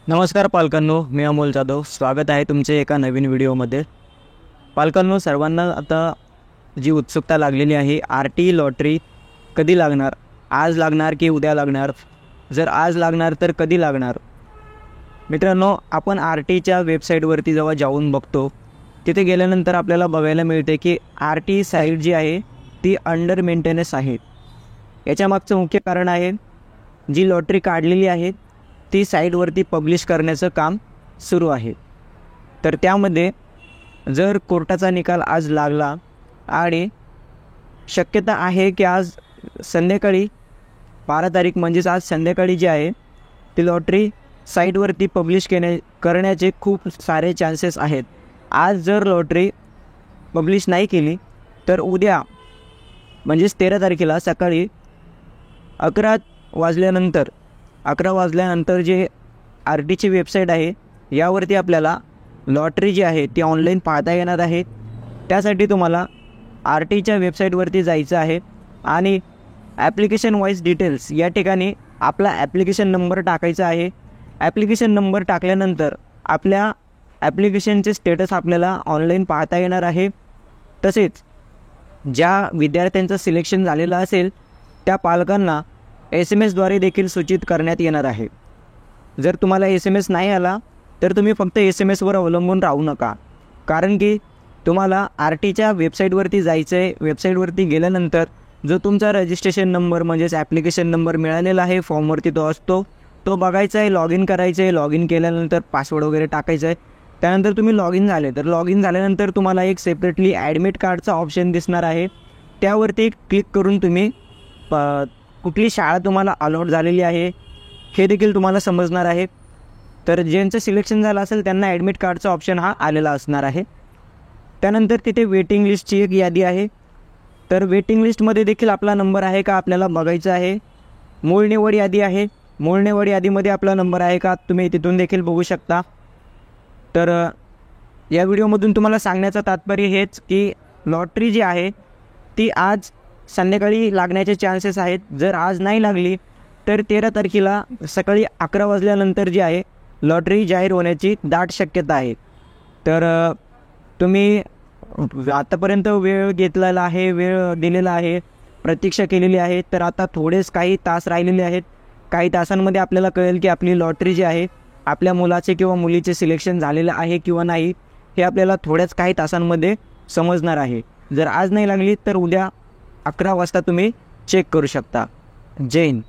नमस्कार पालकांनो, मी अमोल जाधव. स्वागत आहे तुमचे एका नवीन व्हिडिओमध्ये. पालकांनो, सर्वांना आता जी उत्सुकता लागलेली आहे, RT लॉटरी कधी लागणार, आज लागणार की उद्या लागणार, जर आज लागणार तर कधी लागणार. मित्रांनो, आपण RTच्या वेबसाईटवरती जेव्हा जाऊन बघतो, तिथे गेल्यानंतर आपल्याला बघायला मिळते की RT साईट जी आहे ती अंडर मेंटेनन्स आहे. याच्यामागचं मुख्य कारण आहे, जी लॉटरी काढलेली आहे ती साईटवरती पब्लिश करण्याचं काम सुरू आहे. तर त्यामध्ये जर कोर्टाचा निकाल आज लागला आणि शक्यता आहे की आज संध्याकाळी 12 तारीख म्हणजेच आज संध्याकाळी जी आहे ती लॉटरी साईटवरती पब्लिश करण्याचे खूप सारे चान्सेस आहेत. आज जर लॉटरी पब्लिश नाही केली तर उद्या म्हणजेच 13 तारखेला सकाळी 11 वाजल्यानंतर जे RTची वेबसाईट आहे यावरती आपल्याला लॉटरी जी आहे ती ऑनलाईन पाहता येणार आहे. त्यासाठी तुम्हाला RTच्या वेबसाईटवरती जायचं आहे आणि ॲप्लिकेशन वाईज डिटेल्स या ठिकाणी आपला ॲप्लिकेशन नंबर टाकायचा आहे. ॲप्लिकेशन नंबर टाकल्यानंतर आपल्या ॲप्लिकेशनचे स्टेटस आपल्याला ऑनलाईन पाहता येणार आहे. तसेच ज्या विद्यार्थ्यांचं सिलेक्शन झालेलं असेल त्या पालकांना SMS द्वारे देखील सूचित करण्यात येणार आहे. जर तुम्हाला SMS नाही आला तर तुम्ही फक्त SMSवर अवलंबून राहू नका, कारण की तुम्हाला RTच्या वेबसाईटवरती जायचं आहे. वेबसाईटवरती गेल्यानंतर जो तुमचा रजिस्ट्रेशन नंबर म्हणजेच ॲप्लिकेशन नंबर मिळालेला आहे फॉर्मवरती तो असतो, तो बघायचा आहे, लॉग इन करायचं आहे. लॉग इन केल्यानंतर पासवर्ड वगैरे टाकायचं आहे. त्यानंतर तुम्ही लॉग इन झाले तर लॉग इन झाल्यानंतर तुम्हाला एक सेपरेटली ॲडमिट कार्डचा ऑप्शन दिसणार आहे. त्यावरती क्लिक करून तुम्ही कुठली शाळा तुम्हाला अलॉट झालेली आहे हे देखील तुम्हाला समजणार आहे. तर ज्यांचं सिलेक्शन झालं असेल त्यांना ॲडमिट कार्डचा ऑप्शन हा आलेला असणार आहे. त्यानंतर तिथे वेटिंग लिस्टची एक यादी आहे. तर वेटिंग लिस्टमध्ये देखील आपला नंबर आहे का आपल्याला बघायचं आहे. मूळ निवड यादी आहे. मूळ निवड यादीमध्ये आपला नंबर आहे का तुम्ही तिथून देखील बघू शकता. तर या व्हिडिओमधून तुम्हाला सांगण्याचं तात्पर्य हेच की लॉटरी जी आहे ती आज संध्याकाळी लागण्याचे चान्सेस आहेत. जर आज नाही लागली तर 13 तारखेला सकाळी 11 वाजल्यानंतर जी आहे लॉटरी जाहीर होण्याची दाट शक्यता आहे. तर तुम्ही आतापर्यंत वेळ घेतलेला आहे, वेळ दिलेला आहे, प्रतीक्षा केलेली आहे. तर आता थोडेच काही तास राहिलेले आहेत. काही तासांमध्ये आपल्याला कळेल की आपली लॉटरी जी आहे आपल्या मुलाचे किंवा मुलीचे सिलेक्शन झालेलं आहे किंवा नाही हे आपल्याला थोड्याच काही तासांमध्ये समजणार आहे. जर आज नाही लागली तर उद्या 11 वाजता तुम्ही चेक करू शकता. जय हिंद.